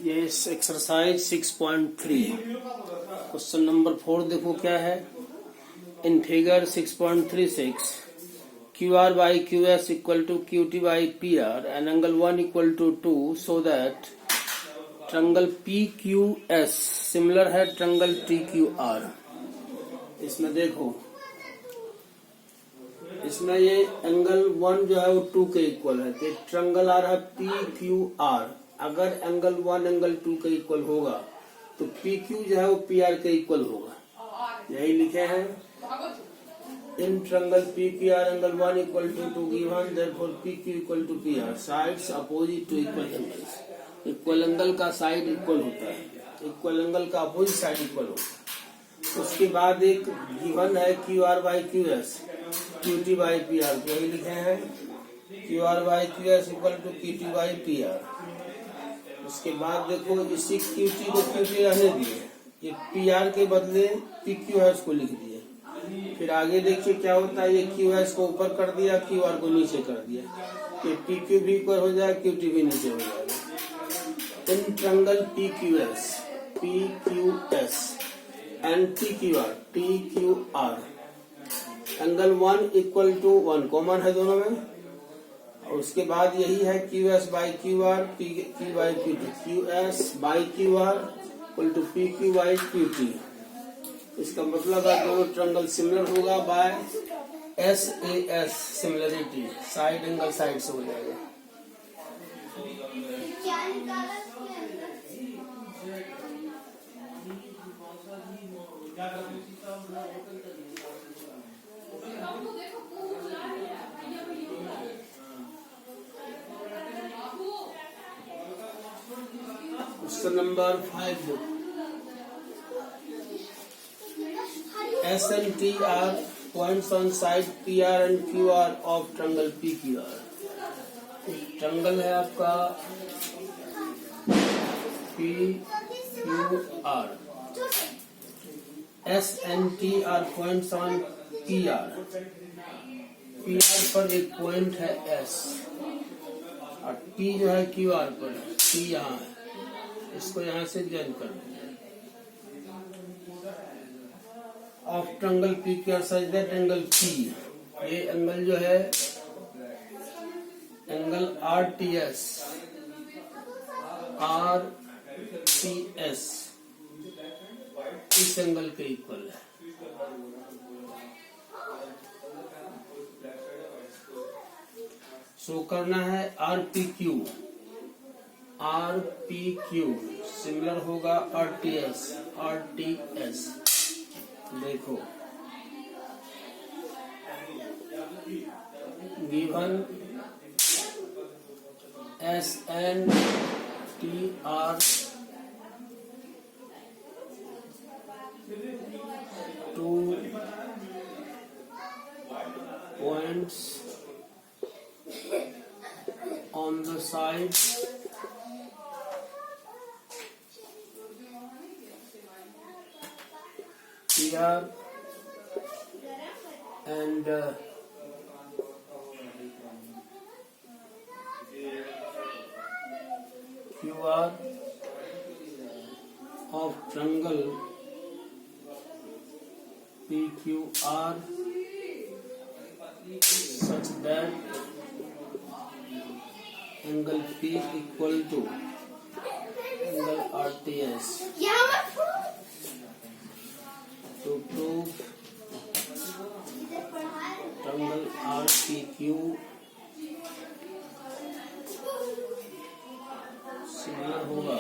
ये exercise 6.3 question number 4 देखो क्या है। In figure 6.36 QR by QS equal to QT by PR and angle 1 equal to 2 so that triangle PQS similar है triangle TQR। इसमें देखो, इसमें ये एंगल 1 जो है वो 2 के इक्वल है, तो ट्रायंगल आ रहा है PQR। अगर एंगल 1 एंगल 2 के इक्वल होगा तो PQ जो है वो PR के इक्वल होगा। यही लिखे हैं, in triangle PQR angle 1 equal to 2 given therefore PQ equal to PR sides opposite to equal angles. Equal angle का साइड इक्वल होता है, इक्वल एंगल का अपोजिट साइड इक्वल होता है। उसके बाद एक गिवन है QR by QS QT by PR, यही लिखे हैं QR by QS equal to QT by PR। उसके बाद देखो, इसी QT को QT रहने दिए, ये PR के बदले PQS को लिख दिए। फिर आगे देखिए क्या होता है, ये QS को ऊपर कर दिया, QR को नीचे कर दिया, ये PQ भी ऊपर हो जाएगा, QT भी नीचे हो जाएगा। In triangle PQS and TQR angle 1 equal to 1 common है दोनों में। और उसके बाद यही है QS by QR Q by QT, QS by QR equal to PQ by QT। इसका मतलब है दोनों ट्रायंगल सिमिलर होगा by SAS similarity, side angle side से हो जाएगा। Question number 5 S and T are points on side PR and QR of triangle PQR। Triangle है आपका PQR, S and T are points on PR। PR पर एक point है S और T जो है QR पर, T यहाँ है, इसको यहाँ से ज्वाइन कर देंगे। Of triangle PQR such that angle P, ये एंगल जो है एंगल RTS इस एंगल के इक्वल है। शो करना है RPQ सिमिलर होगा RTS। देखो, given S and T are two points on the side PR and QR of triangle PQR such that angle P equal to angle RTS। To prove triangle RPQ similar होगा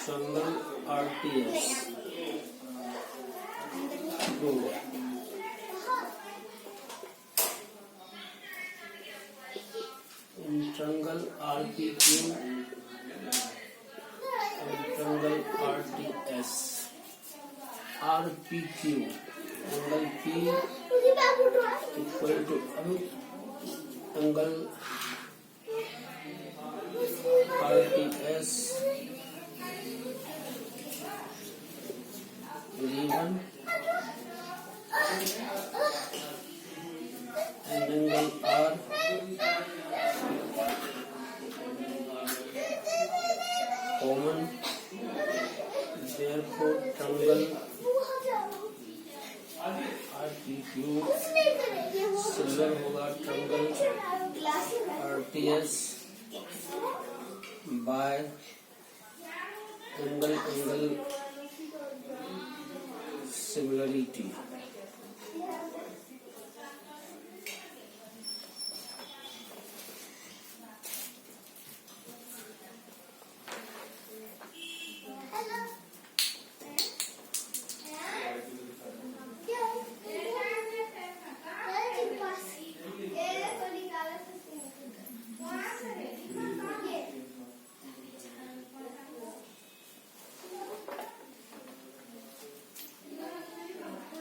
triangle RTS। In triangle RPQ and triangle RTS, RPQ angle P equal to angle RTS given and angle R therefore triangle RPQ similar होगा triangle RTS by angle similarity.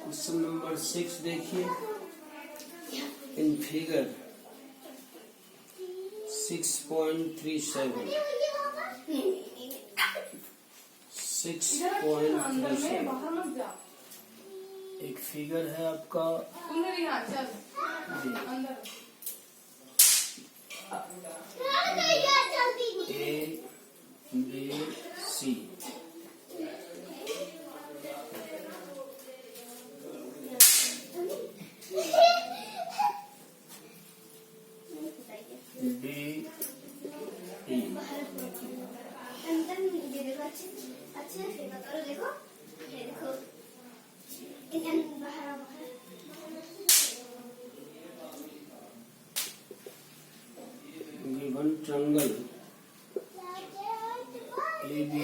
Question number 6 देखिए, in figure 6.37 एक figure है आपका ABC। Given triangle ABE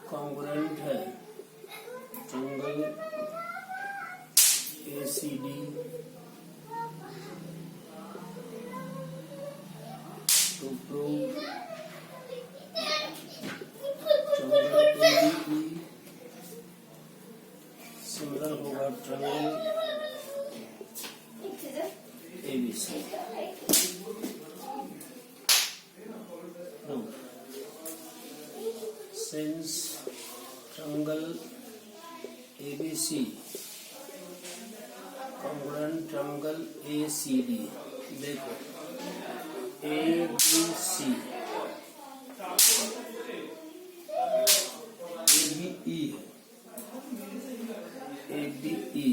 congruent है triangle ACD to prove triangle ABE similar होगा triangle ABC। Since triangle ABC congruent triangle ACD, देखो ABC ABE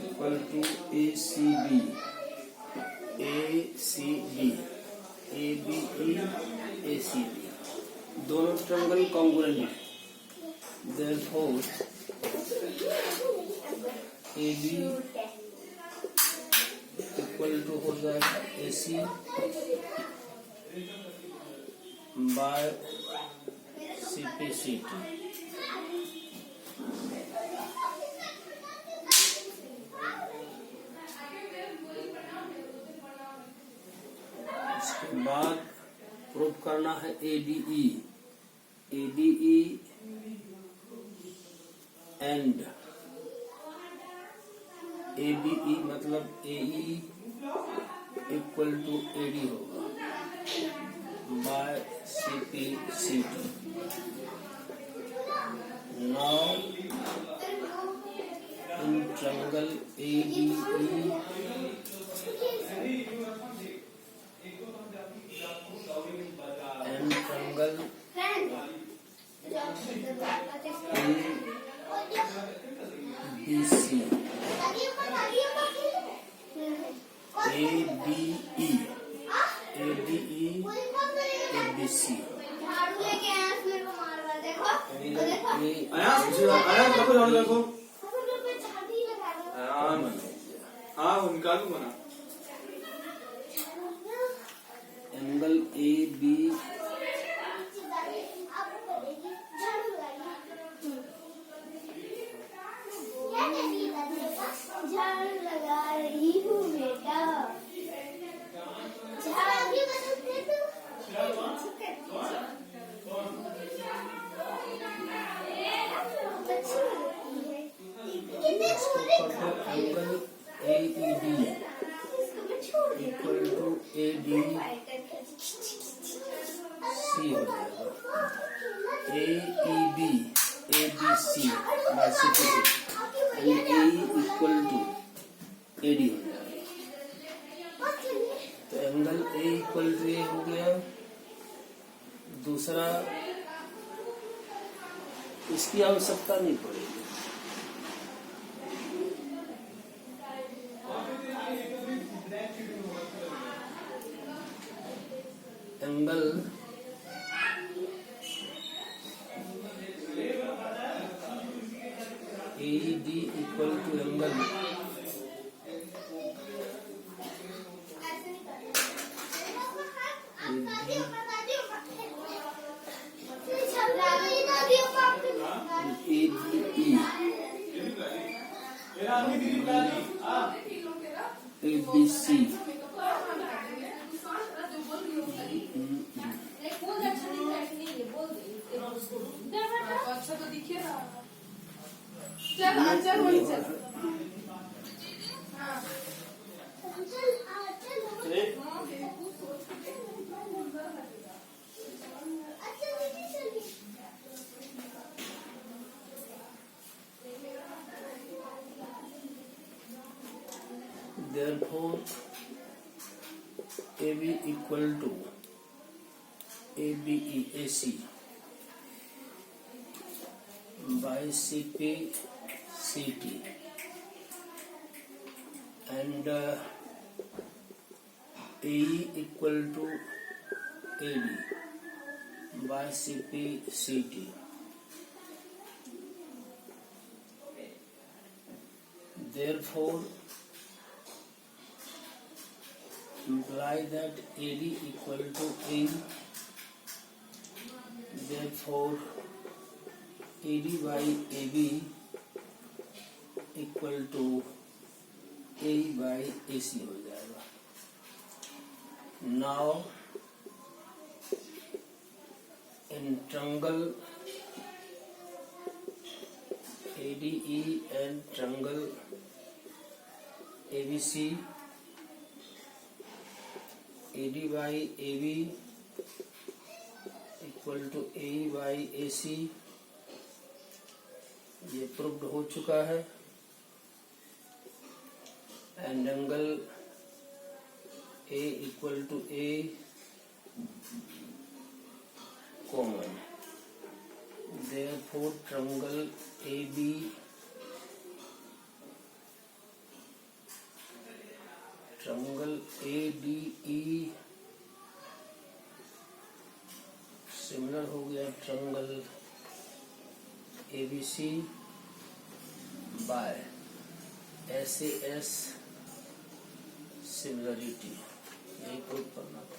equal to ACB ABE ACD दोनों triangle congruent है, therefore AB equal to हो जाएगा AC bye CPCT। इसके बाद prove करना है ADE एंड ABE मतलब AE इक्वल टू AD होगा by CPCT। Now in triangle ABE and triangle ABC ABC angle AB angle AED equal to ADC हो जाएगा AEB ABC by CPCT and AE equal to AD हो जाएगा। तो angle A equal to A हो गया। दूसरा, इसकी आवश्यकता नहीं पड़ेगी। Angle AED equal to angle ABC। अच्छा तो दिखिए ना। चल आंसर वही चल। Therefore, AB equal to AC by CT and AE equal to AD by CT. Therefore, imply that AD equal to AE. Therefore, AD by AB equal to AE by AC हो जाएगा। Now, in triangle ADE and triangle ABC, AD by AB equal to AE by AC, ये proved हो चुका है। And angle A equal to A common. Therefore triangle AB triangle ADE similar हो गया triangle ABC by SAS similarity. यही prove करना था।